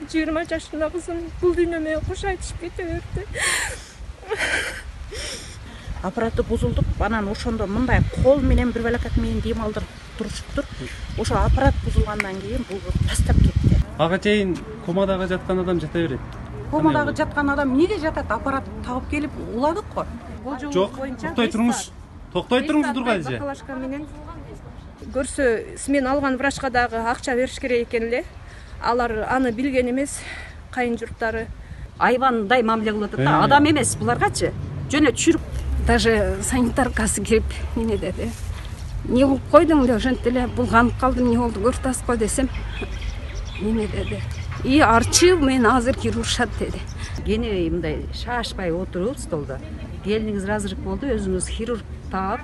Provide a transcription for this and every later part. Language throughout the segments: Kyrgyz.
20 жашында кызым бул дүйнө менен кош айтышып кете берди. Аппараты бузулдуп, анан ошондо мындай кол менен бир балакат менен дем алдырып турушуптур. Ошо аппарат бузулгандан кийин бул тастап кетти. Ага чейин комадагы жаткан адам жата берет. Комадагы жаткан адам эмнеге жатат? Аппарат табып келип уладык го. Жок, токтой туруңуз тургайлы. Бакалашка менен көрсө смен алган врачка дагы акча бериш керек экен эле. Алар аны билген эмес, кайын журттары. Айвандай мамиле кылып атат да, адам эмес буларгачы. Жөнө түшүрүп даже санитаркасы келип эмне деди. Не кылып койдуң деп ошентип эле булганып калдым, не болду көрүп го десем, эмне деди. И арчы мен азыр кируршат деди. кени мындай шашпай отуруп столдо. Келиниңиз разырык болду, өзүңүз хирург таап,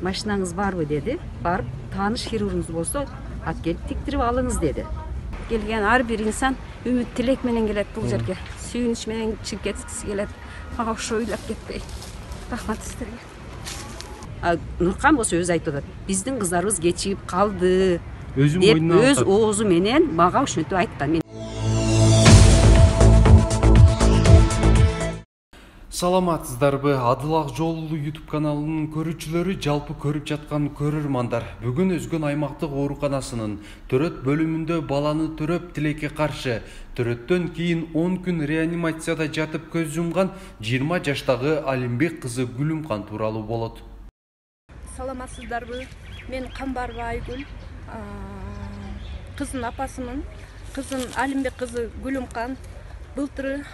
машинаңыз барбы деди. Барып, тааныш хирургуңуз болсо, алып келип тиктирип алыңыз деди. Келген ар бир инсан үмүт тилек менен келет бул жерге. Сүйүнүч менен чыгып кеткиси келет. Мага ошо ойлоп кетпей. Рахмат сиздерге. Нуркан болсо өзү айтып атат. Биздин кыздарыбыз кечигип калды. Өзүм өз оозу менен мага ушинтип айткан. Саламатсыздарбы? Адыл Ак Жол уулу YouTube каналынын көрүүчүлөрү, жалпы көрүп жаткан көрөрмандар. Бүгүн Өзгөн аймактык ооруканасынын төрөт бөлүмүндө баланы төрөп тилекке каршы төрөттөн кийин 10 күн реанимацияда жатып көз жумган 20 жаштагы Алимбек кызы Гүлүмкан тууралуу болот. Саламатсыздарбы? Мен Камбарова Айгүл, кыздын апасымын. Кызым Алимбек кызы Гүлүмкан былтыр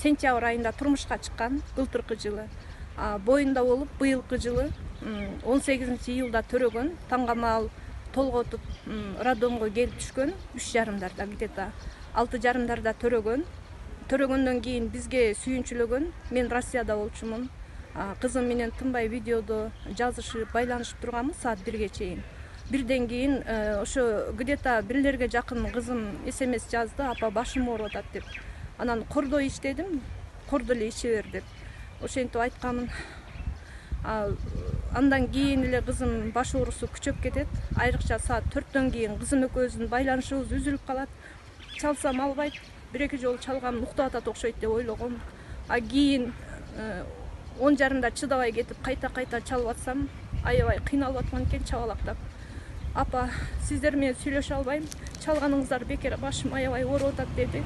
сентябрь айында турмушка чыккан, былтыркы жылы. Боюнда болуп, быйылкы жылы 18 июлда төрөгөн, таңгамал толготуп роддомго келип түшкөн, 3:30 где-то 6:30 төрөгөн. Төрөгөндөн кийин бизге сүйүнчүлөгөн. Мен Россияда болчумун. Кызым менен тынбай видеодо жазышып, байланышып турганбыз саат 1-ге чейин. Бирден кийин ошо где-то бирлерге жакын кызым SMS жазды, апа башым ооруп атат деп. Анан кордо иштедим, кордо эле иче бер деп. Ошентип айткамын. Андан кийин эле кызым баш оорусу күчөп кетет. Айрыкча саат 4төн кийин кызым экөөбүздүн байланышыбыз үзүлүп калат. Чалсам албайт. 1-2 жолу чалгам, уктап атат окшойт деп ойлогом. Кийин 10:30 чыдабай кетип кайта чалып атсам, аябай кыйналып аткан экен чабалактап. Апа, сиздер менен сүйлөшө албайм. Чалганыңыздар бекер, башым аябай ооруп атат деди.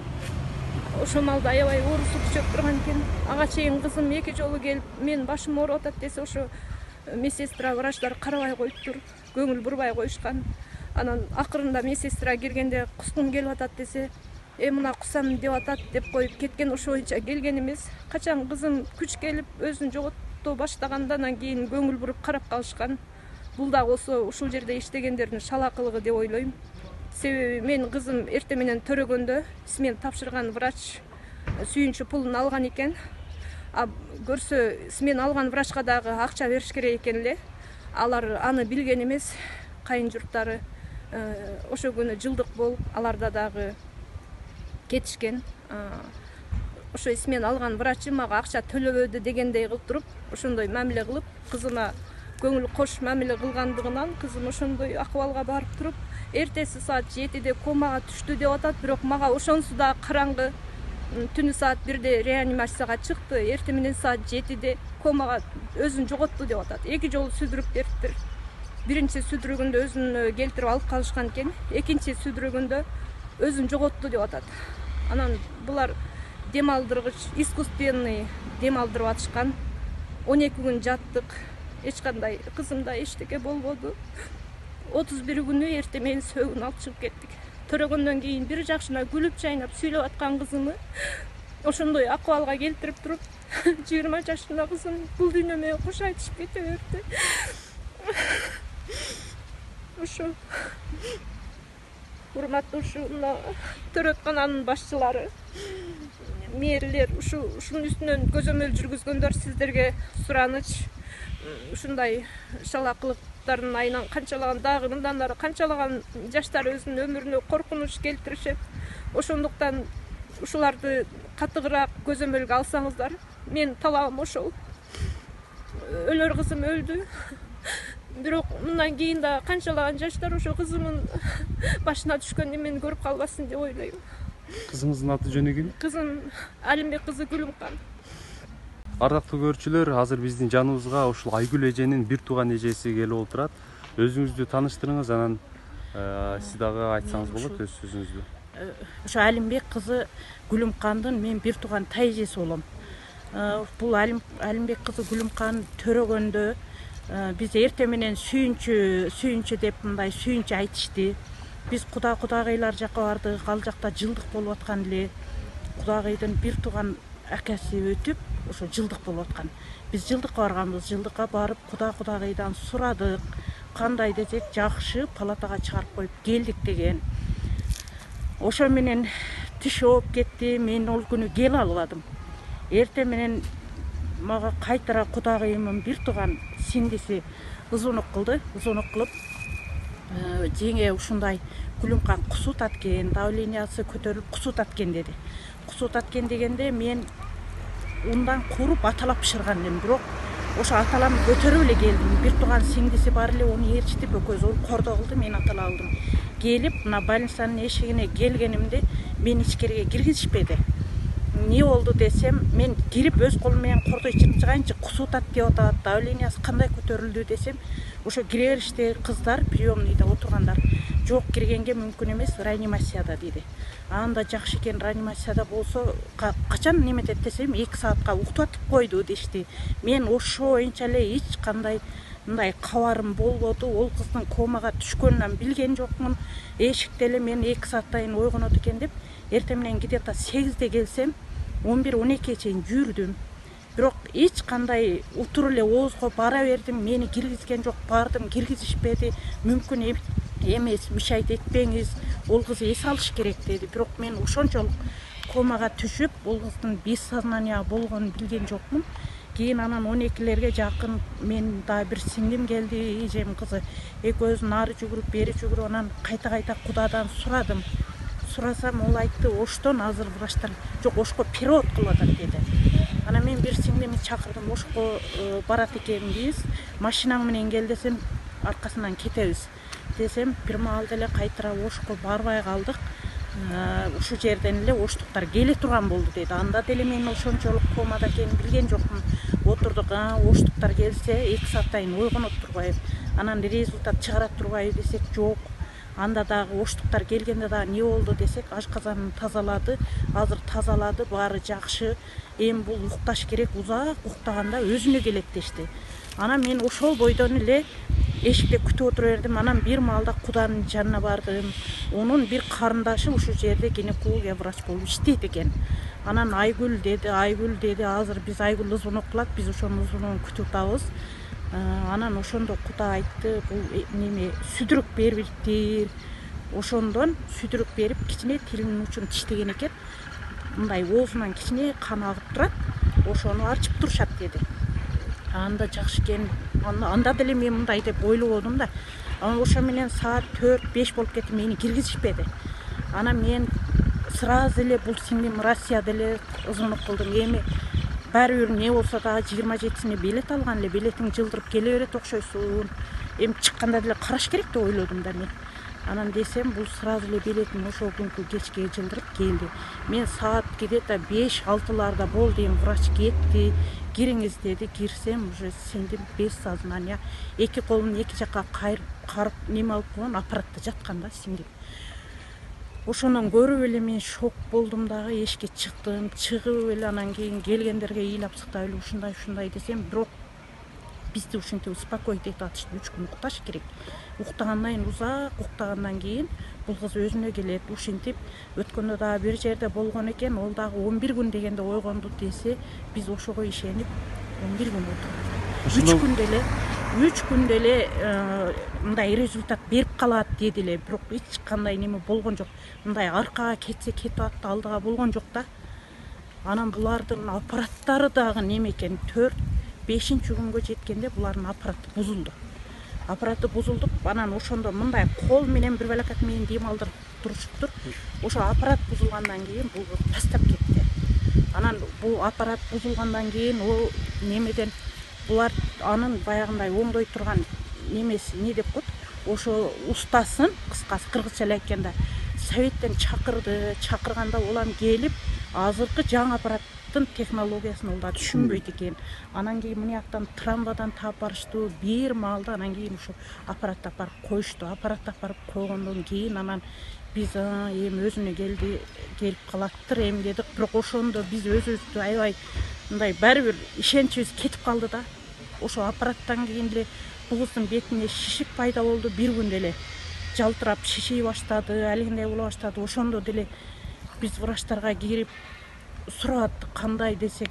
Ошо малда аябай оорусу күчөп турган экен. Ага чейин кызым 2 жолу келип, мен башым ооруп атат десе, ошо медсестра, врачтар карабай коюптур, көңүл бурбай коюшкан. Анан акырында медсестра киргенде кускум келип атат десе, мына кусам деп атат деп коюп кеткен. Ошо боюнча келген эмес. Качан кызым күч келип өзүн жогото баштагандан кийин көңүл буруп карап калышкан. Бул да болсо ушул жерде иштегендердин шалакылыгы деп ойлойм. Себеби мен кызым эрте менен төрөгөндө смен тапшырган врач сүйүнчү пулун алган экен. Көрсө смен алган врачка дагы акча бериш керек экен эле. Алар аны билген эмес, кайын журттары. Ошо күнү жылдык болуп, аларда дагы кетишкен. Ошо смен алган врачы мага акча төлөбөдү дегендей кылып туруп, ошондой мамиле кылып, кызыма көңүл кош мамиле кылгандыгынан кызым ошондой акыбалга барып туруп, эртеси саат 7-де комага түштү деп атат, бирок мага ошонусу да караңгы. Түнү саат 1-де реанимацияга чыкты, эрте менен саат 7-де комага өзүн жоготту деп атат. 2 жолу сүдүрүп бериптир. Биринчи сүдүргөндө өзүн келтирип алып калышкан экен, экинчи сүдүргөндө өзүн жоготту деп атат. Анан булар дем алдыргыч, искусственный дем алдырып атышкан. 12 күн жаттык. Эч кандай кызымда эчтеке болбоду. 31 күнү эрте менен сөөгүн алып чыгып кеттик. Төрөгөндөн кийин бир жакшына күлүп чайнап сүйлөп аткан кызымы ошондой акыбалга келтирип туруп, 20 жашында кызым бул дүйнө менен кош айтышып кете берди. Ошо урматтуу ушуна төрөткананын башчылары, мэрлер, ушунун үстүнөн көзөмөл жүргүзгөндөр сиздерге сураныч. Ушундай шалакылыктардын айынан канчалаган дагы мындан ары канчалаган жаштар өзүнүн өмүрүнө коркунуч келтиришет. Ошондуктан ушуларды катыгыраак көзөмөлгө алсаңыздар, мен талабым ошол. Өлөр кызым өлдү. бирок мындан кийин да канчалаган жаштар ошо кызымдын башына түшкөн немени көрүп калбасын деп ойлойм. Кызыңыздын аты жөнү ким? Кызым Алимбек кызы Гүлүмкан. Ардактуу көрүүчүлөр, азыр биздин жаныбызга ушул Айгүл эженин бир тууган эжеси келип отурат. Өзүңүздү тааныштырыңыз, анан сиз дагы айтсаңыз болот өз сөзүңүздү. Ошо Алимбек кызы Гүлүмкандын мен бир тууган тайжеси болом. Бул Алимбек кызы Гүлүмкан төрөгөндө биз эртең менен сүйүнчү деп мындай сүйүнчү айтышты. Биз кудагыйлар жакка бардык, ал жакта жылдык болуп аткан эле. Кудагыйдын бир тууган акасы өтүп, ошо жылдык болуп аткан. Биз жылдыкка барганбыз, жылдыкка барып кудагыйдан сурадык. Кандай десек, жакшы, палатага чыгарып коюп келдик деген. Ошо менен түш ооп кетти, мен ол күнү келе албадым. Эртең менен мага кайтара кудагыйымдын бир тууган сиңдиси звонок кылды. Звонок кылып, жеңе ушундай Гүлүмкан кусутат экен, давлениясы көтөрүлүп кусутат экен деди. Кусутат экен дегенде мен ундан куруп аталап бышырган элем, бирок ошо аталамды көтөрүп эле келдим. Бир тууган сиңдиси бар эле, ону ээрчитип экөөбүз ол кордо кылды, мен атала алдым. Келип, мына больницанын эшигине келгенимде мен ичкериге киргизишпеди. Не болду десем, мен кирип өз колум менен кордой чыгайынчы, кусутат деп атат, давлениясы кандай көтөрүлдү десем, ошо кире бериште кыздар приемныйда отургандар. Жок, киргенге мүмкүн эмес, реанимацияда деди. Анда жакшы экен, реанимацияда болсо качан неметет десем, 2 саатка уктатып койду дешти. Мен ошо боюнча эле эч кандай мындай кабарым болбоду. Ол кыздын комага түшкөнүн билген жокмун. Эшикте эле мен 2 сааттан ойгонот экен деп, эртең менен где-то 8-де келсем, 11-12 чейин жүрдүм. Бирок эч кандай утур эле оозго бара бердим, мени киргизген жок, бардым, киргизишпеди. Мүмкүн эмес, мешайт этпеңиз, ол кыз эс алыш керек деди. Бирок мен ошончолук комага түшүп, ол кыздын без сознания болгонун билген жокмун. Кийин анан 12-лерге жакын мен да бир сиңдим келди, эжем кызы. Экөөбүз нары жүгүрүп, бери жүгүрүп, анан кайта кудадан сурадым. Сурасам, ол айтты, оштон азыр врачтар жок, ошко перевод кылып атат деди. Анан мен бир сиңдимди чакырдым, ошко барат экенбиз, машинаң менен кел десем, аркасынан кетебиз десем, бир маалда эле кайтара ошко барбай калдык. Ушул жерден эле оштуктар келе турган болду деди. Анда деле мен ошончолук комада экенин билген жокмун. Отурдук, оштуктар келсе 2 сааттан ойгонот турбайбы, анан результат чыгарат турбайбы десек, жок. Анда дагы оштуктар келгенде дагы не болду десек, ашказанын тазалады, азыр тазалады, баары жакшы. Эми бул укташ керек, узак уктаганда өзүнө келет дешти. Анан мен ошол бойдон эле эшикте күтүп отура бердим. Анан бир маалда куданын жанына бардым. Онун бир карындашы ушул жерде гинекология врач болуп иштейт экен. Анан Айгүл деди, азыр биз Айгүл звонок кылат, биз ошонун звоногун күтүп атабыз. Анан ошондо куда айтты, бул неме сүдүрүк бериптир. Ошондон сүдүрүк берип, кичине тилинин учун тиштеген экен. Мындай оозунан кичине кан агып турат, ошону арчып турушат деди. Анда жакшы экен. Анда деле мен мындай деп ойлободум да. Анан ошо менен саат 4-5 болуп кетти, мени киргизишпеди. Анан мен сразу эле бул сиңдим Россияда эле звонок кылдым. Эми баары бир не болсо да 27-сине билет алган эле, билетиң жылдырып келе берет окшойсуң. Эми чыкканда деле караш керек деп ойлодум да мен. Анан десем, бул сразу эле билетин ошол күнкү кечке жылдырып келди. Мен саат где-то 5-6-ларда болду, эми врач кетти. Кириңиз деди, кирсем, уже сиңдим без сознания. 2 колун 2 жакка карып неме алып койгон, аппаратта жаткан да сиңдим. Ошондон көрүп эле мен шок болдум дагы, эшикке чыктым, чыгып эле анан кийин келгендерге ыйлап сыктап эле ушундай десем, бирок бизди ушинтип успокоить этип атышты, 3 күн укташ керек. Уктагандан узак уктагандан кийин бул кыз өзүнө келет. Ушинтип өткөндө дагы бир жерде болгон экен, ол дагы 11 күн дегенде ойгонду десе, биз ошого ишенип 11 күн отурдук. 3 күндө эле мындай результат берип калат деди эле, бирок эч кандай неме болгон жок. Мындай аркага кетсе кетип атты, алдыга болгон жок да. Анан булардын аппараттары дагы неме экен, 4-5 күнгө жеткенде булардын аппараты бузулду. Анан ошондо мындай кол менен бир балакат менен дем алдырып турушуптур. Ошо аппарат бузулгандан кийин бул тастап кетти. Анан бул аппарат бузулгандан кийин ол немеден булар анын баягындай оңдой турган немеси не деп коет, ошо устасын, кыскасы кыргызча эле айтканда, советтен чакырганда улам келип, азыркы жаңы аппараттын технологиясын ол да түшүнбөйт экен. Анан кийин мынияктан трамвадан таап барыштуу, бир маалда анан кийин ушу аппаратты апарып коюшту. Аппаратты апарып койгондон кийин анан биз эми өзүнө келип калаттыр эми дедик. Бирок ошондо биз өзүбүздү аябай мындай баары бир ишеничибиз кетип калды да. Ошо аппараттан кийин эле бугуздун бетине шишик пайда болду, бир күндө эле жалтырап шиший баштады, алгиндей боло баштады. Ошондо деле биз врачтарга кирип сурап аттык, кандай десек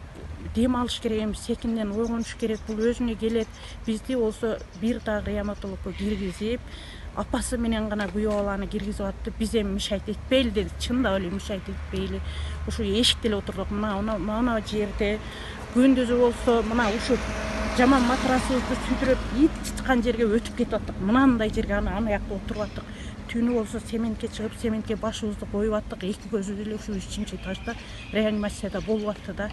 дем алыш керек эмес, секинден ойгонуш керек, бул өзүнө келет. Бизди болсо бир дагы реаниматологко киргизип, апасы менен гана күйөө баланы киргизип атты. Биз эми мешайт этпейли деди, чындап эле мешайт этпейли. Ушу эшикте эле отурдук, мына жерде күндүзү болсо мына ушу жаман матрасыбызды сүйтүрөп ит чычкан жерге өтүп кетип аттык. Мынандай жерге ана жакта отуруп аттык. Түнү болсо сементке чыгып, сементке башыбызды коюп аттык. Эки көзү деле ушу 3-чы этажда реанимацияда болуп атты да.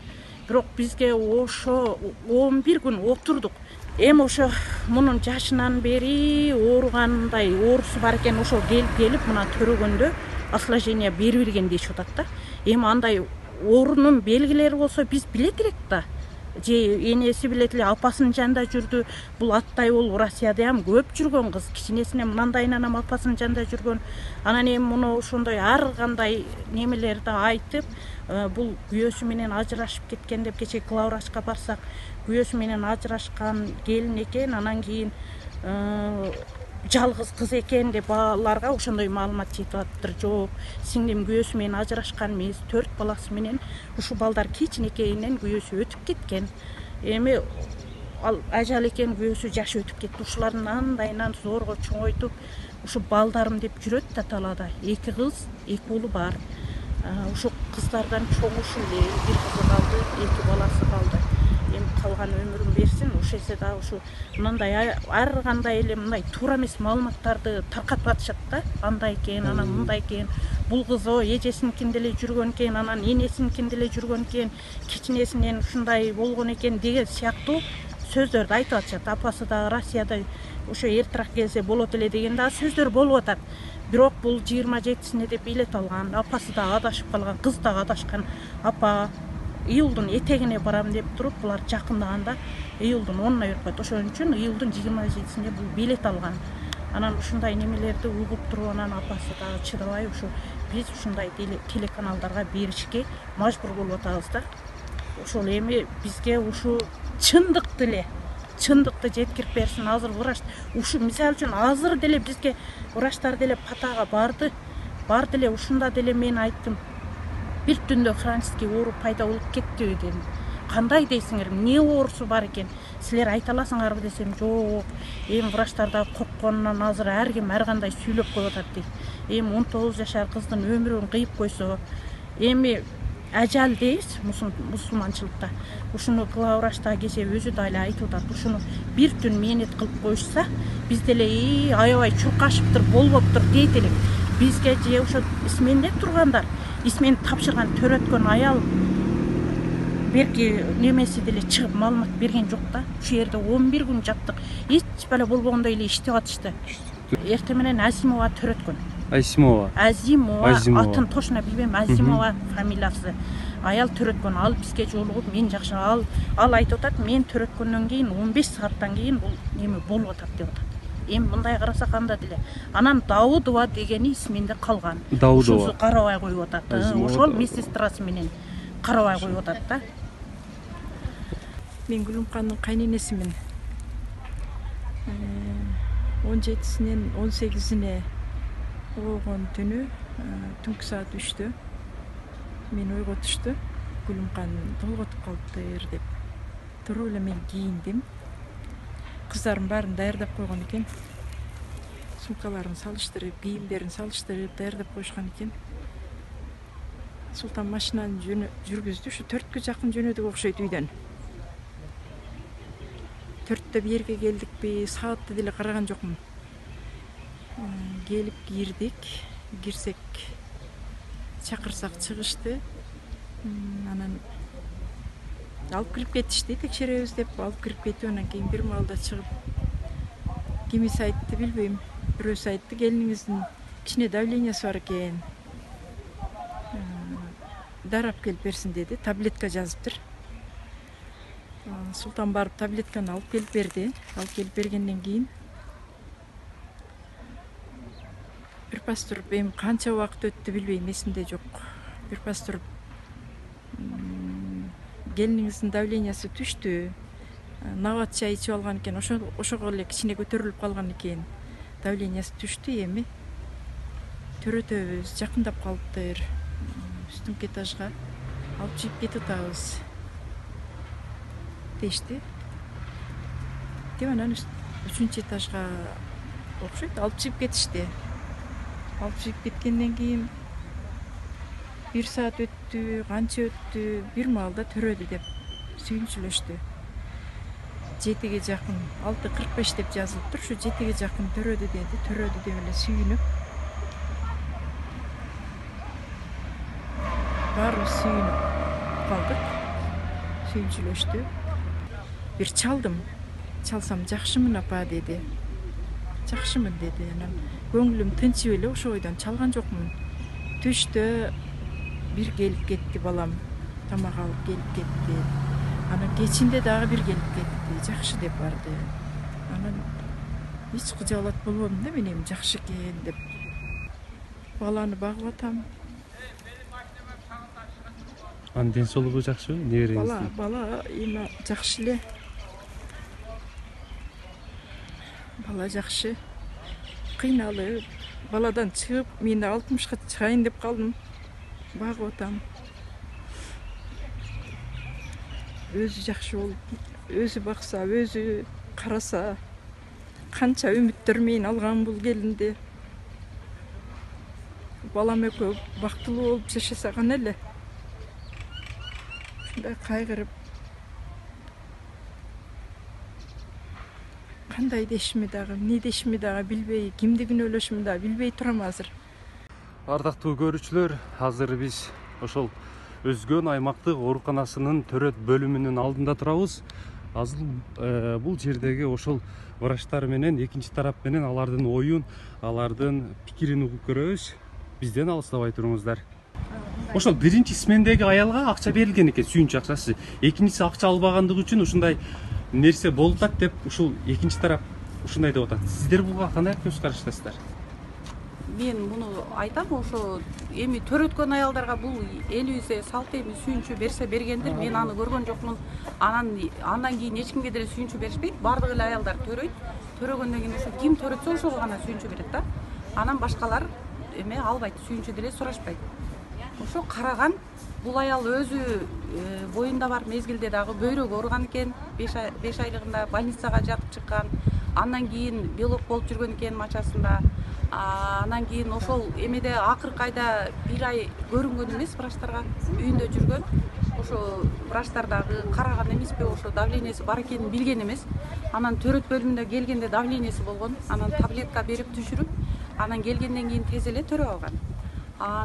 Бирок бизге ошо 11 күн отурдук. Эми ошо мунун жашынан бери ооругандай оорусу бар экен, ошо келип мына төрөгөндө осложнение бербеген дешип атат да. Эми андай оорунун белгилери болсо биз билет элек да. Же энеси билет эле, апасынын жанында жүрдү. Бул аттай болуп Россияда ham көп жүргөн кыз. Кичинесинен мындайынан ham апасынын жанында жүргөн. Анан эми муну ошондой ар кандай немелерди айтып, бул күйөөсү менен ажырашып кеткен деп кече главврачка барсак, күйөөсү менен ажырашкан келин экен, анан кийин жалгыз кыз экен деп баларга ошондой маалымат жетип атыптыр. Жок, сиңдим күйөөсү менен ажырашкан эмес, 4 баласы менен ушу балдар кичинекейинен күйөөсү өтүп кеткен. Эми ал ажал экен, күйөөсү жашы өтүп кетти. Ушулардын андайынан зорго чоңойтуп, ушу балдарым деп жүрөт да талаада. 2 кыз, 2 уулу бар. Ушу кыздардан чоң ушул эле, 1 кызы калды, 2 баласы калды. Эми калган өмүрүн берсин. Ошо эсе да ушу мындай ар кандай эле мындай туура эмес маалыматтарды таркатып атышат да. Андай экен, анан мындай экен. Бул кыз эжесиникинде эле жүргөн экен, анан энесиникинде эле жүргөн экен, кичинесинен ушундай болгон экен деген сыяктуу сөздөрдү айтып атышат. Апасы да Россияда ошо эртерээк келсе болот эле деген да сөздөр болуп атат. Бирок бул 27-сине деп билет алган. Апасы да адашып калган, кыз да адашкан. Апа июлдун этегине барам деп туруп, булар жакындаганда июлдун 10-уна берип койт. Ошон үчүн июлдун 27-сине бул билет алган. Анан ушундай немелерди угуп туруп, анан апасы да чыдабай ушу биз ушундай телеканалдарга беришке мажбур болуп атабыз да. Ошол эми бизге ушу чындыкты жеткирип берсин. Азыр врач ушу мисалы үчүн азыр деле бизге врачтар деле патага барды деле, ушунда деле мен айттым. Бир түндө хронический оору пайда болуп кетти дедим. Кандай дейсиңер, эмне оорусу бар экен? Силер айта аласыңарбы десем, жок. Эми врачтарда коркконунан азыр ар ким ар кандай сүйлөп коюп атат дейт. Эми 19 жашар кыздын өмүрүн кыйып койсо, эми ажал дейбиз мусулманчылыкта. Ушуну главврачта кече өзү да эле айтып атат. Ушуну бир түн мээнет кылып коюшса, биз деле аябай чуркашыптыр, болбоптур дейт элек. Бизге же ошо исмендеп тургандар, исмен тапшырган төрөткөн аял берки немеси деле чыгып маалымат берген жок да. Ушул жерде 11 күн жаттык. Эч бала болбогондой эле иштеп атышты. Эртең менен Азимова төрөткөн. Азимова. Атын точно билбейм, Азимова фамилиясы. Аял төрөткөн, ал бизге жолугуп, мен жакшы ал айтып атат, мен төрөткөндөн кийин 15 сааттан кийин бул неме болуп атат деп атат. Эми мындай карасак анда деле. Анан Даудова дегени исменде калган. Ушусу карабай коюп атат. Ошол медсестрасы менен карабай коюп атат да. Мен Гүлүмкандын кайненесимин. 17-синен 18-ине болгон түнү түнкү саат 3-тө мен ойго түштү. Гүлүмкан толготуп калыптыр деп. Туруп эле мен кийиндим. Кыздарым баарын даярдап койгон экен. Сумкаларын салыштырып, кийимдерин салыштырып, даярдап коюшкан экен. Султан машинаны жүргүздү. Ушу 4-кө жакын жөнөдүк окшойт үйдөн. 4-тө бир жерге келдикпи, саатты деле караган жокмун. Келип кирсек, чакырсак чыгышты. Анан алып кирип кетишти, текшеребиз деп алып кирип кетип, анан кийин бир маалда чыгып Кимиси айтты билбейм. Бирөөсү айтты келиниңиздин кичине давлениясы бар экен. Дарап келип берсин деди. Таблетка жазыптыр. Султан барып таблетканы алып келип берди. Алып келип бергенден кийин бир пас туруп, эми канча убакыт өттү билбейм, эсимде жок. Бир пас туруп келиниңиздин давлениясы түштү. Набат чай ичип алган экен, ошого эле кичине көтөрүлүп калган экен. Давлениясы түштү, эми төрөтөбүз, жакындап калыптыр. Үстүнкү этажга алып чыгып кетип атабыз дешти. Деп анан 3-этажга окшойт алып чыгып кетишти. Алып чыгып кеткенден кийин 1 саат өттү, канча өттү, бир маалда төрөдү деп сүйүнчүлөштү. 7-ге жакын, 6:45 деп жазылыптыр. Ушу 7-ге жакын төрөдү деди. Төрөдү деп эле сүйүнүп. Баарыбыз сүйүнүп калдык. Сүйүнчүлөштү. Бир чалдым. Чалсам жакшымын апа деди. Жакшымын деди. Анан көңүлүм тынчып эле ошо ойдон чалган жокмун. Түштө бир келип кетти балам. Тамак алып келип кетти. Анан кечинде дагы бир келип кетти. Жакшы деп барды. Анан эч кыжаалат болбодум да, мен эми жакшы экен деп. Баланы багып атам. Анын ден соолугу жакшыбы? Небереңиздин? Бала эми жакшы эле. Бала жакшы. Кыйналып, баладан чыгып, мен 60-ка чыгайын деп калдым. Багып атам. Өзү жакшы болуп, өзү бакса, өзү караса, канча үмүттөр менен алган бул келинди. Балам экөө бактылуу болуп жашаса гана эле. Ушундай кайгырып, кандай дешими дагы, эмне дешими дагы билбей, кимди күнөөлөшүмү дагы билбей турам азыр. Ардактуу көрүүчүлөр, азыр биз ошол Өзгөн аймактык ооруканасынын төрөт бөлүмүнүн алдында турабыз. Азыр бул жердеги ошол врачтар менен экинчи тарап менен алардын оюн, алардын пикирин угуп көрөбүз. Бизден алыстабай туруңуздар. Ошол биринчи смендеги аялга акча берилген экен, сүйүнчү акчасы. Экинчиси акча албагандыгы үчүн ушундай нерсе болуп атат деп ушул экинчи тарап ушундай деп атат. Сиздер буга кандай көз караштасыздар? Мен муну айтам, ошо эми төрөткөн аялдарга бул элибизде салт эми сүйүнчү берсе бергендир. Мен аны көргөн жокмун. Андан кийин эч кимге деле сүйүнчү беришпейт. Бардык эле аялдар төрөйт. Төрөгөндөн кийин ошо ким төрөтсө ошого гана сүйүнчү берет да. Анан башкалар эме албайт, сүйүнчү деле сурашпайт. Ошо караган бул аял өзү боюнда бар мезгилде дагы бөйрөгү ооруган экен. 5 айлыгында больницага жатып чыккан. Андан кийин белок болуп жүргөн экен мачасында. Анан кийин ошол эмеде акыркы айда 1 ай көрүнгөн эмес врачтарга, үйүндө жүргөн. Ошо врачтар дагы караган эмеспи, ошо давлениясы бар экенин билген эмес. Анан төрөт бөлүмүнө келгенде давлениясы болгон. Анан таблетка берип түшүрүп, анан келгенден кийин тез эле төрөп алган.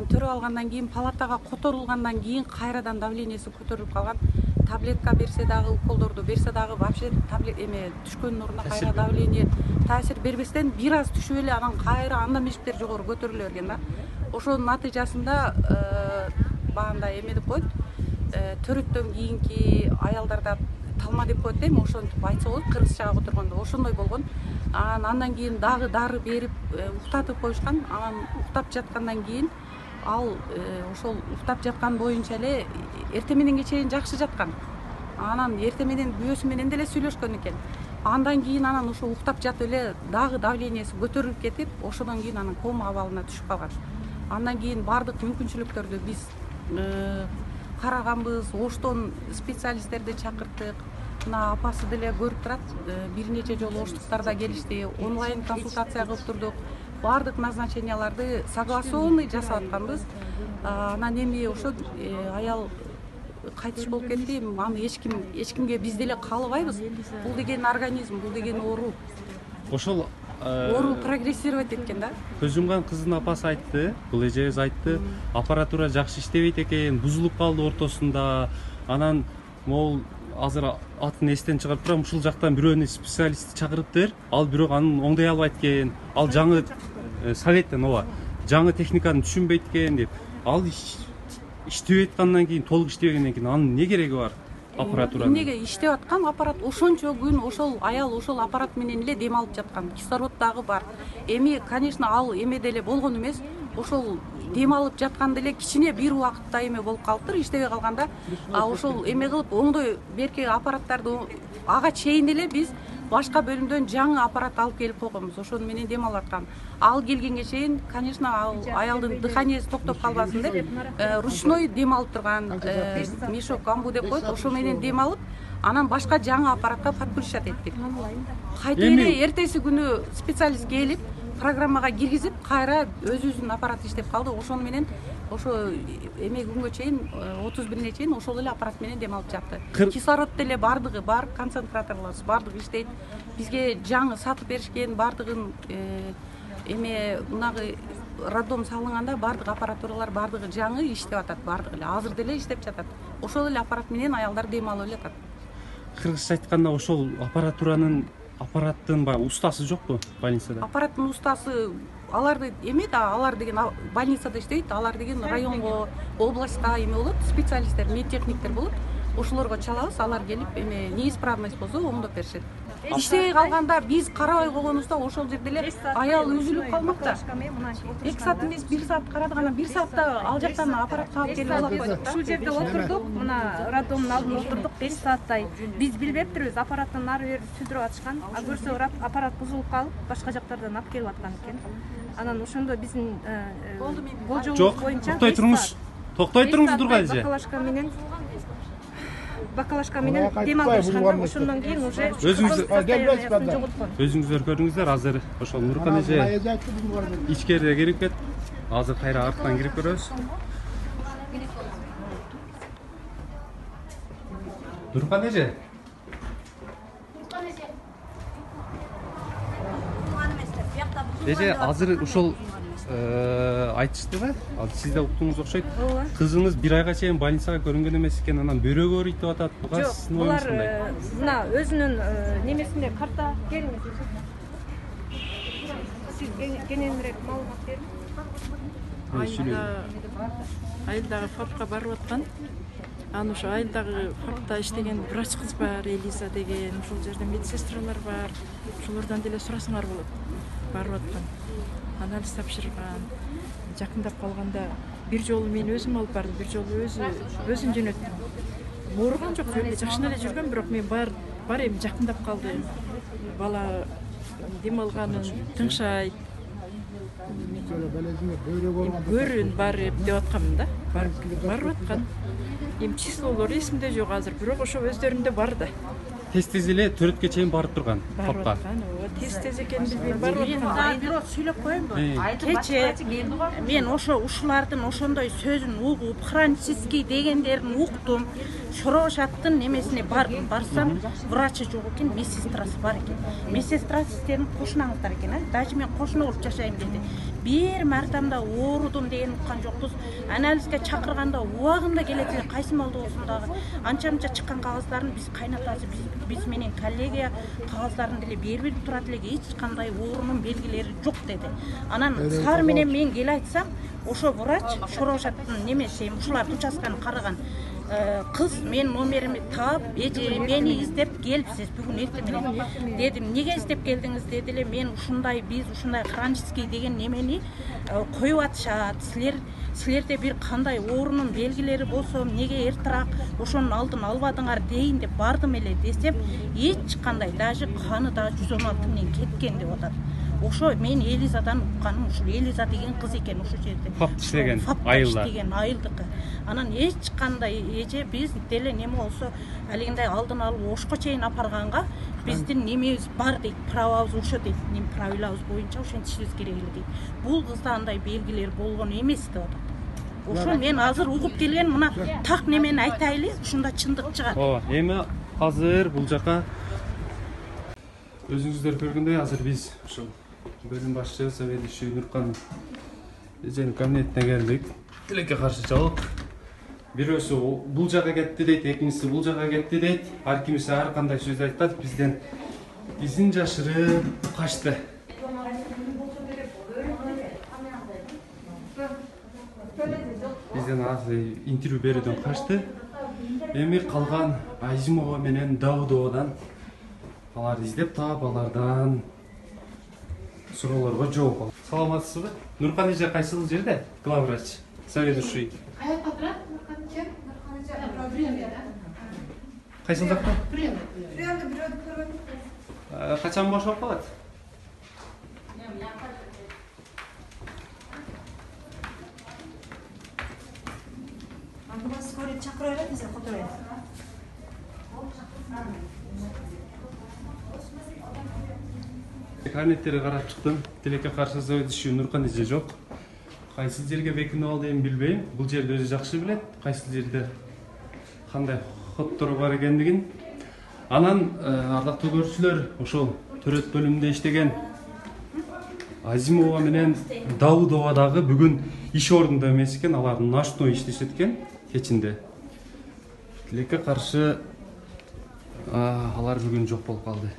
Төрөп алгандан кийин палатага которулгандан кийин кайрадан давлениясы көтөрүлүп калган. Таблетка берсе дагы, уколдорду берсе дагы вообще түшкөндүн ордуна кайра давление таасир бербестен бир аз түшүп эле анан кайра анда мешиптер жогору көтөрүлө берген да. Ошонун натыйжасында баанда эме деп коет. Төрөттөн кийинки аялдарда талма деп коет эми, ошентип айтса болот кыргызчага которгондо ошондой болгон. Андан кийин дагы дары берип уктатып коюшкан. Анан уктап жаткандан кийин ал ошол уктап жаткан боюнча эле эртең мененге чейин жакшы жаткан. Анан эртең менен күйөөсү менен деле сүйлөшкөн экен. Андан кийин анан ошо уктап жатып эле дагы давлениясы көтөрүлүп кетип, ошондон кийин анан кома абалына түшүп калган. Андан кийин бардык мүмкүнчүлүктөрдү биз караганбыз, оштон специалисттерди чакырттык. Мына апасы деле көрүп турат, бир нече жолу оштуктарда келишти, онлайн консультация кылып турдук. Бардык назначенияларды согласованный жасап атканбыз. Анан эми ошо аял кайтыш болуп кетти. Аны эч кимге биз деле каалабайбыз. Бул деген организм, бул деген оору. Ошол Оору прогрессировать эткен да. Көз жумган кыздын апасы айтты, бул эжебиз айтты, аппаратура жакшы иштебейт экен, бузулуп калды ортосунда. Анан могул азыр атын эстен чыгарып турам, ушул жактан бирөөнү специалистти чакырыптыр. Ал бирок анын оңдой албайт экен. Ал жаңы советтен ооба, жаңы техниканы түшүнбөйт экен деп. Ал иштеп аткандан кийин, толук иштебегенден кийин анын эмне кереги бар? Аппаратуранын. Эмнеге иштеп аткан аппарат ошончо күн ошол аял ошол аппарат менен эле дем алып жаткан. Кислород дагы бар. Эми, конечно, ал эме деле болгон эмес. Ошол дем алып жатканда эле кичине бир убакытта эме болуп калыптыр, иштебей калганда. Ошол эме кылып оңдой берки аппараттарды ага чейин эле биз башка бөлүмдөн жаңы аппарат алып келип койгонбуз. Ошону менен дем алып аткан. Ал келгенге чейин, конечно, ал аялдын дыханиясы токтоп калбасын деп ручной дем алып турган мешок амбу деп коет. Ошо менен дем алып, анан башка жаңы аппаратка подключать эттик. Кайта эле эртеси күнү специалист келип программага киргизип, кайра өзүбүздүн аппарат иштеп калды. Ошону менен ошо эме күнгө чейин 31-не чейин ошол эле аппарат менен дем алып жатты. Кислород деле бардыгы бар, концентраторлорубуз бардыгы иштейт. Бизге жаңы сатып беришкен бардыгын эме мынагы роддом салынганда бардык аппаратуралар бардыгы жаңы иштеп атат, бардыгы эле азыр деле иштеп жатат. Ошол эле аппарат менен аялдар дем алып эле атат. Кыргызча айтканда ошол аппараттын баягы устасы жокпу больницада? Аппараттын устасы аларды эме да, алар деген больницада иштейт, алар деген районго, областка эме болот, специалисттер, медтехниктер болот. Ошолорго чалабыз, алар келип эме неисправность болсо оңдоп беришет. Иштебей калганда биз карабай койгонубузда ошол жерде эле аял үзүлүп калмак да. 2 саат эмес, 1 саат карадык, анан 1 саатта ал жактан аппаратка алып келип алат. Ушул жерде отурдук, мына роддомдун алдында отурдук 5 сааттай. Биз билбептирбиз, аппараттын ары бери сүдүрүп атышкан. А көрсө аппарат бузулуп калып, башка жактардан алып келип аткан экен. Анан ошондо биздин болжолубуз боюнча Токтой туруңуз Нуркадиже. Бакалашка менен дем алып беришкан. Ошондон кийин уже өзүңүздөр көрдүңүздөр, азыр ошол Нуркан эже ичкериде кирип кетти. Азыр кайра арттан кирип көрөбүз. Нуркан эже. Эже азыр ушул айтыштыбы? Ал сиз да уктуңуз окшойт. Кызыңыз 1 айга чейин больницага көрүнгөн эмес экен, анан бөйрөгү ооруйт деп атат. Буга сиздин оюңуз кандай? Мына өзүнүн немесинде карта келиңиз. Сиз кененирээк маалымат бериңиз. Айылдагы ФАПка барып аткан. Аны ошо айылдагы ФАПта иштеген врач кыз бар, Элиза деген, ошол жерде медсестралар бар. Ошолордон деле сурасаңар болот. Барып аткан. Анализ тапшырган. Жакындап калганда бир жолу мен өзүм алып бардым, бир жолу өзүм жөнөттүм. Ооруган жок, жакшы эле жүргөн, бирок мен бар эми жакындап калды. Бала дем алганын тыңшайт. Бөөрүн бар деп атканмын да. Барып аткан. Эми числолор эсимде жок азыр, бирок ошо өздөрүндө бар да. Тез эле төрөткө чейин барып турган ФАПка. Тез экенин билбейм, барып аткан. Бирок сүйлөп коеюнбу? Кече мен ушулардын ошондой сөзүн угуп, хронический дегендерин уктум. Шорошаттын немесине бардым. Барсам, врачы жок экен, медсестрасы бар экен. Медсестрасы сиздердин кошунаңыздар экен, даже мен кошуна болуп жашайм деди. Бир мартамда оорудум деген уккан жокпуз. Анализге чакырганда убагында келет эле, кайсы малда болсун дагы. Анча-мынча чыккан кагаздарын биз кайнатасы, биз менен коллегия кагаздарын деле берип турат эле, эч кандай оорунун белгилери жок деди. Анан саар менен мен кел айтсам, ошо врач Шорошаттын немеси, ушуларды участканы караган кыз мен номеримди таап, эже мени издеп келипсиз бүгүн эртең менен. Дедим, неге издеп келдиңиз деди эле, мен биз ушундай хронический деген немени коюп атышат. Силерде бир кандай оорунун белгилери болсо, неге эртерээк ошонун алдын албадыңар дейин деп бардым эле десем, эч кандай, даже каны да 116 менен кеткен деп атат. Ошо мен Элизадан укканым, ушул Элиза деген кыз экен ошол жерде. ФАП иштеген айылда. Иштеген айылдыкы. Анан эч кандай эже биз деле неме болсо, алигиндай алдын алып ошко чейин апарганга биздин немебиз бар дейт, правабыз ошо дейт. Нем правилабыз боюнча ошентишибиз керек эле дейт. Бул кызда андай белгилер болгон эмес деп атат. Ошо мен азыр угуп келген мына так немени айтайлы, ушунда чындык чыгат. Ооба, эми азыр бул жака өзүңүздөр көргөндөй азыр биз ошол бөлүм башчы соведущий Нуркан эженин кабинетине келдик. Тилекке каршы чалып Бирөөсү бул жака кетти дейт, экинчиси бул жака кетти дейт. Ар кимиси ар кандай сөз айтат. Бизден изин жашырып качты. Бизден интервью берүүдөн качты. Эми калган Азимова менен Даудовадан алар издеп таап, алардан суроолорго жооп алып. Саламатсызбы? Нуркан эже кайсыл жерде? Главврач. Заведующий. Кайсыл жакта? Качан бошоп калат? Карнеттерди карап чыктым. Тилекке каршы заведующий Нуркан эже жок. Кайсыл жерге бекинип алды эми билбейм. Бул жерди өзү жакшы билет. Кайсыл жерде кандай хоттор бар экендигин. Анан ардактуу көрүүчүлөр, ошол төрөт бөлүмүндө иштеген Азимова менен Даудова дагы бүгүн иш ордунда эмес экен, алар ночной иштешет экен кечинде. Тилекке каршы алар бүгүн жок болуп калды.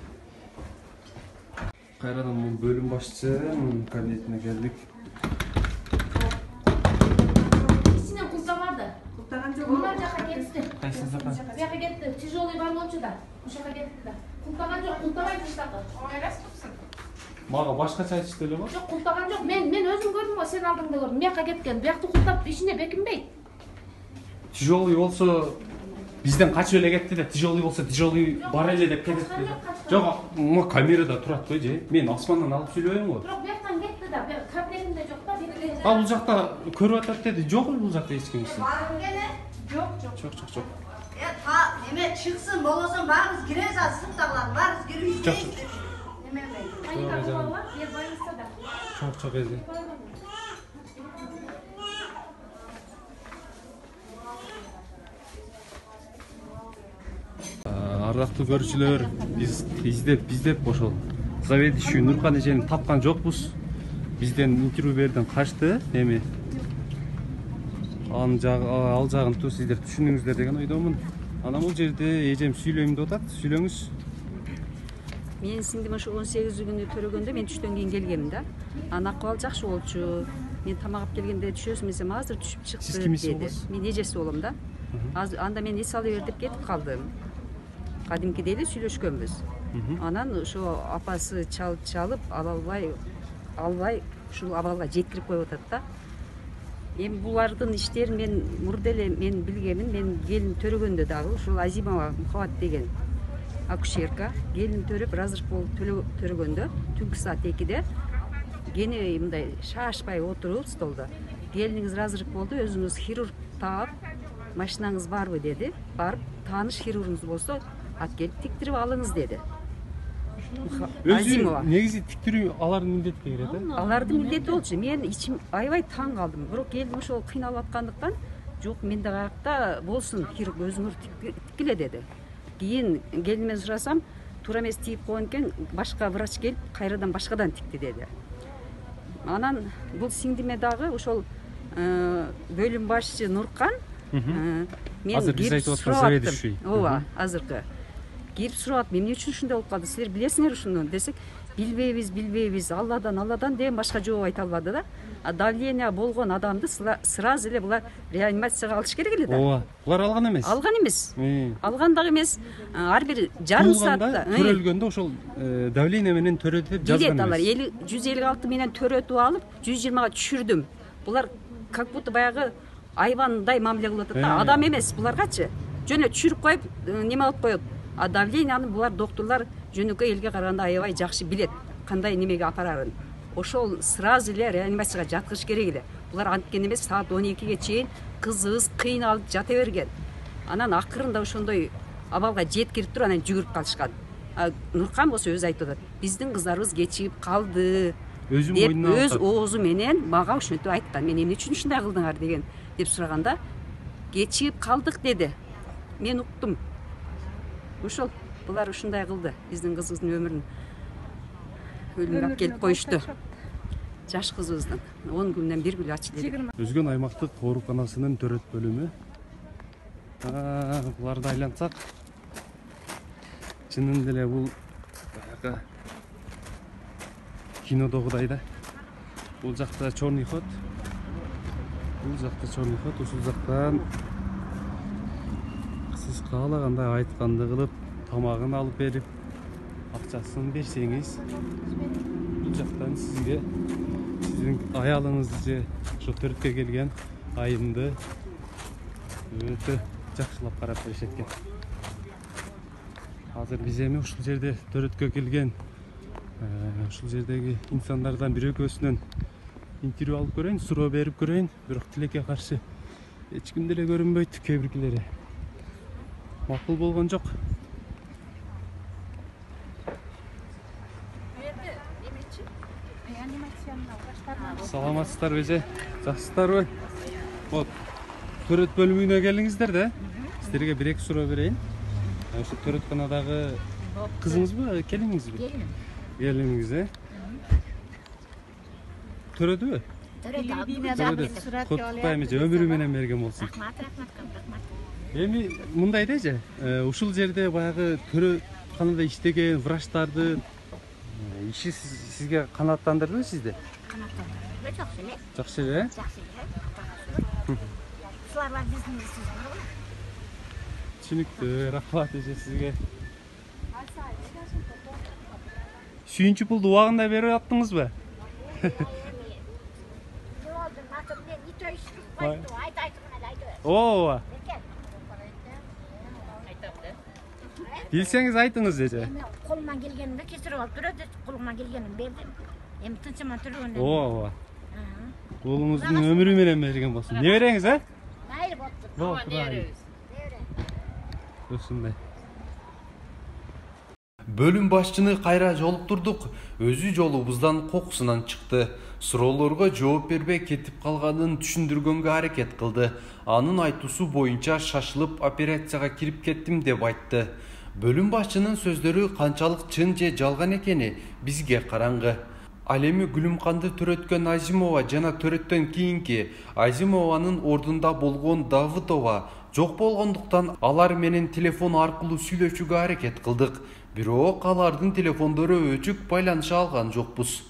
Кайрадан бул бөлүм башчысынын кабинетине келдик. İçinden kulta vardı. Onlar jaka ketти. Кайсы жака? Жака кетти. Тяжелый бар болчу да. Ошока кетти да. Култаган жок, култабайт иштакы. Мага башкача айтышты эле го. Жок, култаган жок. Мен өзүм көрдүм го, сен алдыңда көрдүм. Бияка кеткен. Биякты култап ишине бекинбейт. Тяжелый болсо бизден качып эле кетти да, тяжелый болсо тяжелый бар эле деп кетет. Жок, могу камерада турат го же. Мен асмандан алып сүйлөбөйм го. Бирок бияктан кетти да. Кабинетимде жок да. Бул жакта көрүп атат деди. Жок бул жакта эч кимси. Barım gene. Жок. Жок. Neme çıksın, bolosun, varız gireriz az sıktaklar, varız giriyoruz. Çok. Neme ben. Айта кулабы бар, бер байыса да. Çok эзе. Ардактуу көрүүчүлөр, биз издеп ошол заведующий Нуркан эжени тапкан жокпуз. Бизден интервью берден качты. Эми ал жагын сиздер түшүнүңүздөр деген ойдомун. Анан бул жерде эжем сүйлөйм деп атат. Сүйлөңүз. Мен сиңдим ошо 18 күнү төрөгөндө мен түштөн кийин келгем да. Анан акыбал жакшы болчу. Мен тамак алып келгенде түшөсүң десем азыр түшүп чыкты Сиз кимиси деди. болосуз? Мен эжеси болом да. Азыр анда мен эс алып бер деп кетип калдым. Кадимкидей эле сүйлөшкөнбүз. Анан ошо апасы чалып албай ушул абалга жеткирип коюп атат да. Эми булардын иштерин мен мурда эле мен билгемин. Мен келин төрөгөндө дагы ушул Азимова Мухаббат деген акушерка келин төрөп разырык болуп төрөгөндө түнкү саат 2-де кени мындай шашпай отуруп столдо келиниңиз разырык болду, өзүңүз хирург таап машинаңыз барбы деди. Барып тааныш хирургуңуз болсо ат келип тиктирип алыңыз деди. Азимова. Негизи тиктирүү алардын милдетке кирет, э? Алардын милдети болчу. Мен ичим аябай таң калдым. Бирок келдим ошол кыйналып аткандыктан жок, менде каякта болсун хирург өзүңөр тиккиле деди. Кийин келинимен сурасам, туура эмес тийип койгон экен, башка врач келип кайрадан башкадан тикти деди. Анан бул сиңдиме дагы ошол бөлүм башчы Нуркан мен Азыр биз айтып аткан заведующий. Ооба, азыркы. Кирип сурап, эмне үчүн ушундай болуп калды? Силер билесиңер ушуну десек, билбейбиз, Алладан деген башка жооп айта албады да. А давление болгон адамды сразу эле булар реанимацияга алыш керек эле да. Ооба. Булар алган эмес. Алган эмес. Алган дагы эмес. Ар бир жарым саатта төрөлгөндө ошол давление менен төрөдү деп жазган алар эмес. 156 менен төрөтүп алып 120га түшүрдүм. Булар как будто баягы айвандай мамиле кылып атат да. Адам эмес буларгачы. Жөнө түшүрүп коюп неме алып коет. А давлениени булар доктурлар жөнөкөй элге караганда аябай жакшы билет кандай немеге апарарын. Ошол сразу эле реанимацияга жаткырыш керек эле. Булар анткен эмес, саат 12ге чейин кызыбыз кыйналып жата берген. Анан акырында ошондой абалга жеткирип туруп анан жүгүрүп калышкан. Нуркан болсо өзү айтып атат. Биздин кыздарыбыз кечигип калды. Өз оозу менен мага ошентип айткан. Мен эмне үчүн ушундай кылдыңар деген деп сураганда, кечигип калдык деди. Мен уктум. Ошол булар ушундай кылды. Биздин кызыбыздын өмүрүн өлүмгө алып келип коюшту. Жаш кызыбыздын 10 күндөн 1 күн ачылды. Өзгөн аймактык ооруканасынын төрөт бөлүмү Буларды айлансак, чынында эле бул баягы кинодогудай да. Бул жакта Черный ход. Бул жакта Черный ход. Ушул жактан сиз каалагандай айтканды кылып, тамагын алып берип, акчасын берсеңиз, бул жактан сизге сиздин аялыңызды же ошо төрөткө келген айымды өтө жакшылап карап беришет экен. Азыр биз эми ушул жерде төрөткө келген ушул жердеги инсандардан бир экөөсүнөн интервью алып көрөйүн, суроо берип көрөйүн. Бирок тилекке каршы эч ким деле көрүнбөйт, кээ биркилери макул болгон жок. Саламатсыздарбы эже? Жакшысыздарбы? Вот, төрөт бөлүмүнө келиңиздер да. Сиздерге бир-эки суроо берейин. Ошо төрөтканадагы кызыңызбы, келиңизби? Келиңиз, Төрөдүбү? Төрөдү. Куттуктайм эже, өмүрү менен берген болсун. Эми мындай деже, ушул жерде баягы төрөтканада иштеген врачтардын иши сизге канааттандырдыбы сизди? Канааттандырды. Жакшы эле. Жакшы эле? Жакшы эле. Силар бар бизнесиңиз барбы? Түшүнүктүү, рахмат эже сизге. Сүйүнчү пулду убагында берип аттыңызбы? Ооба. Билсеңиз айтыңыз эже. Колуман келгенимде кесирип алып турат, колуман келгенин бердим. Эми тынчыман турганда. Ооба. Колуңуздун өмүрү менен берген болсун. Не береңиз, Майыр болуптур. Ооба, ушундай. Бөлүм башчыны кайра жолуктурдук. Өзү жолубуздан кокусунан чыкты. Суроолорго жооп бербей кетип калганын түшүндүргөнгө аракет кылды. Анын айтуусу боюнча шашылып операцияга кирип кеттим деп айтты. Бөлүм башчынын сөздөрү канчалык чын же жалган экени бизге караңгы. Ал эми Гүлүмканды төрөткөн Азимова жана төрөттөн кийинки Азимованын ордунда болгон Давыдова жок болгондуктан алар менен телефон аркылуу сүйлөшүүгө аракет кылдык. Бирок алардын телефондору өчүк, байланыша алган жокпуз.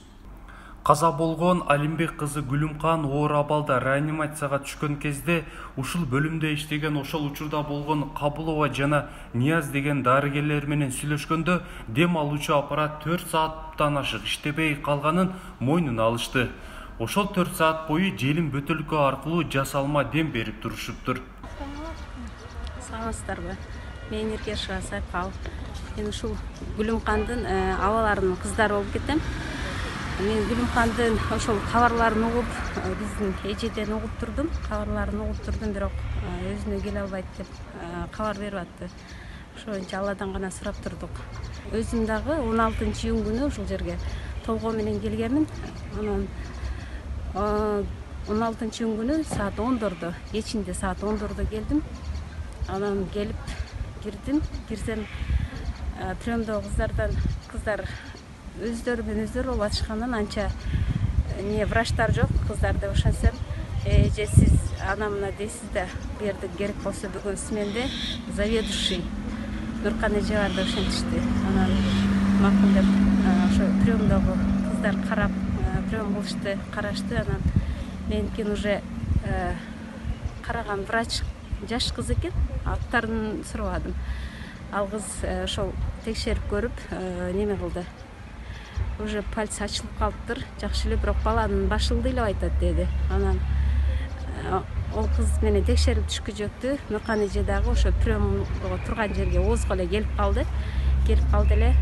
Каза болгон Алимбек кызы Гүлүмкан оор абалда реанимацияга түшкөн кезде ушул бөлүмдө иштеген ошол учурда болгон Кабылова жана Нияз деген дарыгерлер менен сүйлөшкөндө дем алуучу аппарат 4 сааттан ашык иштебей калганын мойнуна алышты. Ошол 4 саат бою желим бөтөлкө аркылуу жасалма дем берип турушуптур. Саламатсыздарбы? Мен Эркешова Сайпал. Мен ушул Гүлүмкандын абаларынын кыздары болуп кетем. Мен Гүлүмкандын ошол кабарларын угуп, биздин эжеден угуп турдум. Кабарларын угуп турдум, бирок өзүнө келе албайт деп кабар берип атты. Ошончо Алладан гана сурап турдук. Өзүм дагы 16-июнь күнү ушул жерге толгоо менен келгенмин. Анан 16-июнь күнү саат 10-дордо, кечинде саат 10-дордо келдим. Анан келип кирдим. Кирсем приемдогу кыздар өздөрү менен өздөрү болуп атышкандан анча врачтар жок, кыздар деп ошентсем, эже сиз ана мына дейсиз да, бу жерде керек болсо бүгүн сменде заведующий Нуркан эже бар деп ошентишти. Анан макул деп ошо приемдогу кыздар карап, прием кылышты, карашты. Анан меникин уже караган врач жаш кыз экен, аттарын сурабадым. Ал кыз ошол текшерип көрүп, неме кылды. Уже пальцы ачылып калыптыр, жакшы эле, бирок баланын башы ылдый эле айтат деди. Анан ол кыз менен текшерип түшкүчөктү. Нуркан эже дагы ошо приемго турган жерге озго эле келип калды. Келип калды эле,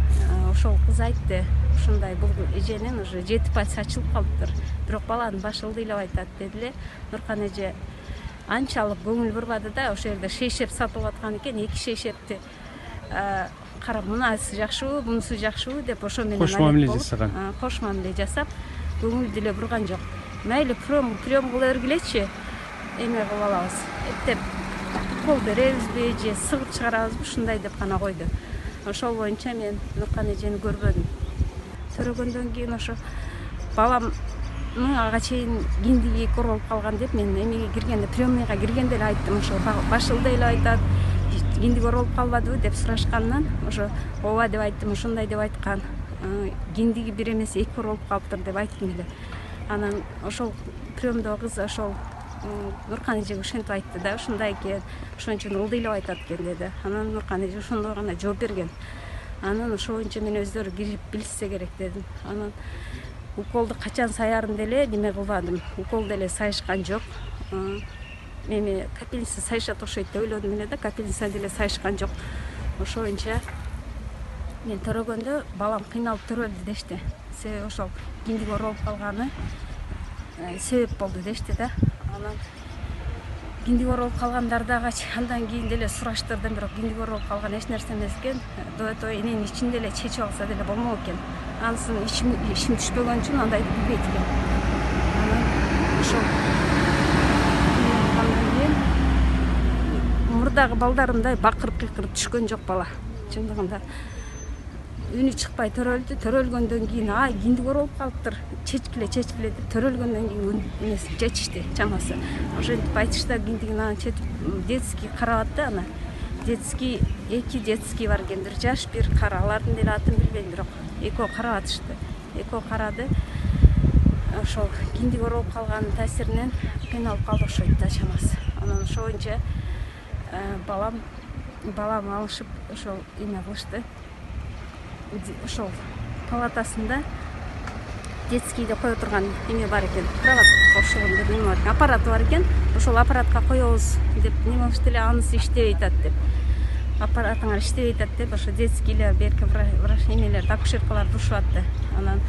ошол кыз айтты, ушундай бул эженин уже 7 пальцы ачылып калыптыр, бирок баланын башы ылдый эле айтат деди эле. Нуркан эже анчалык көңүл бурбады да, ошол жерде шейшеп сатып аткан экен, 2 шейшепти карап, мунасы жакшыбы, мунусу жакшыбы деп ошо менен кош мамиле жасаган. Кош мамиле жасап, көңүл деле бурган жок. Мейли прием кыла бергилечи, эме кылып алабыз. Эптеп кол беребизби же сыгып чыгарабызбы, ушундай деп гана койду. Ошол боюнча мен Нуркан эжени көрбөдүм. Төрөгөндөн кийин ошо балам ага чейин киндиги көрүп калган деп мен эмеге киргенде приемныйга киргенде эле айттым, ошо башылда эле айтат, кинди көрүп калбадыбы деп сурашкандан ошо ооба деп айттым, ушундай деп айткан. Киндиги бир эмес 2 көрүп калыптыр деп айттым эле. Анан ошол приемдогу кыз ошол Нуркан эже ошентип айтты да, ушундай экен, ошон үчүн ылдыйлап айтат экен деди. Анан Нуркан эже ошондой гана жооп берген. Анан ошол боюнча мен өздөрү кирип билишсе керек дедим. Анан уколду качан саярын деле неме кылбадым. Укол деле сайышкан жок. Эми капельница сайышат окшойт деп ойлодум эле да, капельница деле сайышкан жок. Ошол боюнча мен төрөгөндө балам кыйналып төрөлдү дешти. Себеби ошол кинди көрүп калганы себеп болду дешти да. Анан кинди көрүп калгандар дагы андан кийин деле сураштырдым, бирок кинди көрүп калган эч нерсе эмес экен. Доо эненин ичинде эле чечип алса деле болмок экен. Ансын ишим түшпөгөн үчүн андайды билбейт экен. Анан ошол мурдагы балдарымдай бакырып кыйкырып түшкөн жок бала. Чындыгында үнү чыкпай төрөлдү. Төрөлгөндөн кийин кинди көрүп калыптыр. Чечкиле деп төрөлгөндөн кийин эмес чечишти чамасы. Ошентип айтышта киндигин анан четип детский карап атты ана. Детский 2 детский бар экен, 1 жаш, 1 кара. Алардын деле атын билбейм, бирок экөө карап атышты. Экөө карады. Ошол кинди көрүп калганын таасиринен кыйналып калды окшойт да чамасы. Анан ошол боюнча балам алышып ошол эме кылышты. Ошол палатасында детскийде кое турган эме бар экен, кровать кошулган деп эме бар экен, аппараты бар экен. Ошол аппаратка коебуз деп неме кылышты эле, анысы иштебей атат деп. Аппаратыңар иштебей атат деп ошо детскийлер берки врач эмелер, акушеркалар турушуп атты. Анан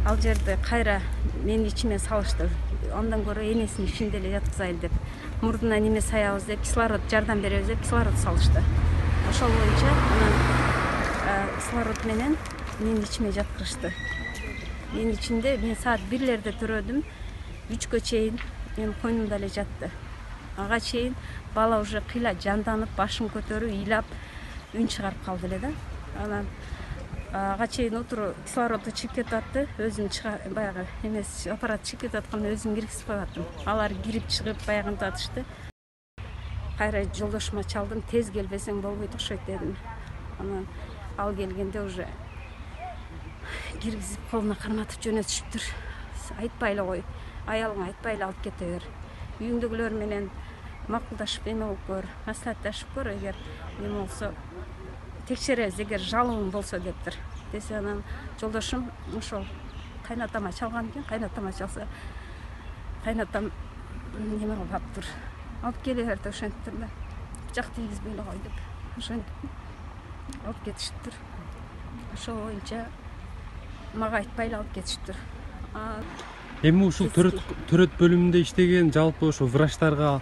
ал жерде кайра менин ичиме салышты. Андан көрө энесинин ичинде эле жаткызайлы деп. Мурдуна неме саябыз деп, кислород жардам беребиз деп кислород салышты. Ошол боюнча анан кислород менен менин ичиме жаткырышты. Менин ичинде мен саат 1-лерде төрөдүм. 3кө чейин менин койнумда эле жатты. Ага чейин бала уже кыйла жанданып, башын көтөрүп, ыйлап, үн чыгарып калды эле да. Анан ага чейин отуруп кислородду чыгып кетип атты. Өзүм баягы эмес аппарат чыгып кетип атканда өзүм киргизип коюптум. Алар кирип чыгып баягынтып атышты. Кайра жолдошума чалдым, тез келбесең болбойт окшойт дедим. Анан ал келгенде уже киргизип колуна карматып жөнөтүшүптүр. Айтпай эле кой, аялыңа айтпай эле алып кете бер. Үйүңдөгүлөр менен макулдашып эме кылып көр, маслихатташып көр, эгер эме болсо текшеребиз, эгер жалобың болсо дептир. Десе анан жолдошум ошол кайнатама чалган экен, кайнатама чалса кайнатам неме кылаптыр. Алып келе бер деп ошентиптир да. Бычак тийгизбей эле кой деп. Ошентип алып кетиштиптир. Ошол боюнча мага айтпай эле алып кетиштиптир. Эми ушул төрөт бөлүмүндө иштеген жалпы ошо врачтарга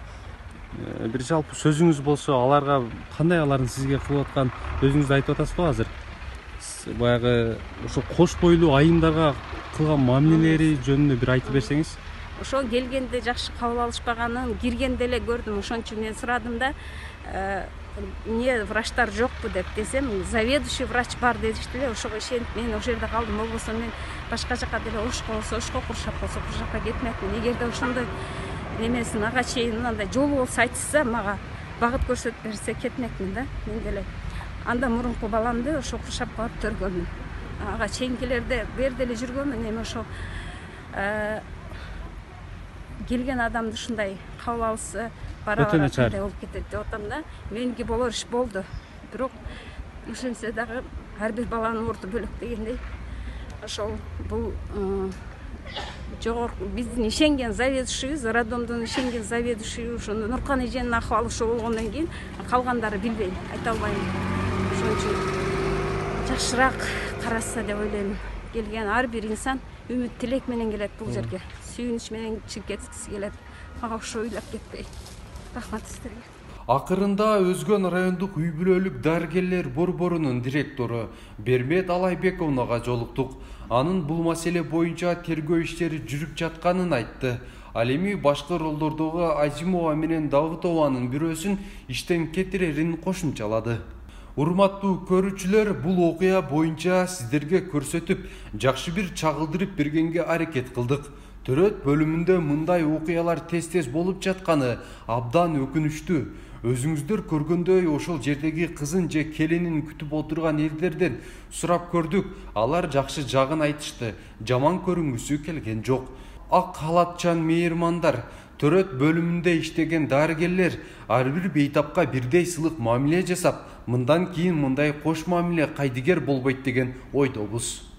бир жалпы сөзүңүз болсо, аларга кандай, алардын сизге кылып аткан өзүңүз айтып атасызбы азыр? Баягы ошо кош бойлуу айымдарга кылган мамилелери жөнүндө бир айтып берсеңиз. Ошо келгенде жакшы кабыл алышпаганын киргенде эле көрдүм. Ошон үчүн мен сурадым да, эмне врачтар жокпу деп десем, заведующий врач бар дедишти эле. Ошого ишенип мен ошол жерде калдым. Болбосо мен башка жака деле ошко болсо ошко, куршап болсо куршапка кетмекмин. Эгерде ошондой немесин ага чейин мындай жолу болсо айтышса, мага багыт көрсөтүп берсе кетмекмин да. Мен деле андан мурунку баламды ошо куршапка барып төргөнмүн. Ага чейинкилерде бер деле жүргөнмүн. Эми ошо келген адамды ушундай кабыл алса бара-бара кандай болуп кетет деп атам да. Меники болор иш болду. Бирок ошентсе дагы ар бир баланын мурду бөлөк дегендей. Ошол бул жогорку биздин ишенген заведующийбиз, роддомдун ишенген заведующийи ошондо Нуркан эженин акыбалы ошо болгондон кийин калгандары билбейм, айта албайм. Ошон үчүн жакшыраак караса деп ойлойм. Келген ар бир инсан үмүт тилек менен келет бул жерге. Сүйүнүч менен чыгып кеткиси келет. Мага ошо ыйлап кетпей. Рахмат сиздерге. Акырында Өзгөн райондук үй бүлөлүк дарыгерлер борборунун директору Бермет Алайбековнага жолуктук. Анын бул маселе боюнча тергөө иштери жүрүп жатканын айтты. Ал эми башкы ролдордогу Азимова менен Давытованын бирөөсүн иштен кетирерин кошумчалады. Урматтуу көрүүчүлөр, бул окуя боюнча сиздерге көрсөтүп, жакшы бир чагылдырып бергенге аракет кылдык. Төрөт бөлүмүндө мындай окуялар тез болуп жатканы абдан өкүнүчтүү. Өзүңүздөр көргөндөй ошол жердеги кызын же келинин күтүп отурган элдерден сурап көрдүк. Алар жакшы жагын айтышты, жаман көрүнгүсү келген жок. Ак халатчан мейирмандар, төрөт бөлүмүндө иштеген дарыгерлер ар бир бейтапка бирдей сылык мамиле жасап, мындан кийин мындай кош мамиле кайдыгер болбойт деген ойдобуз.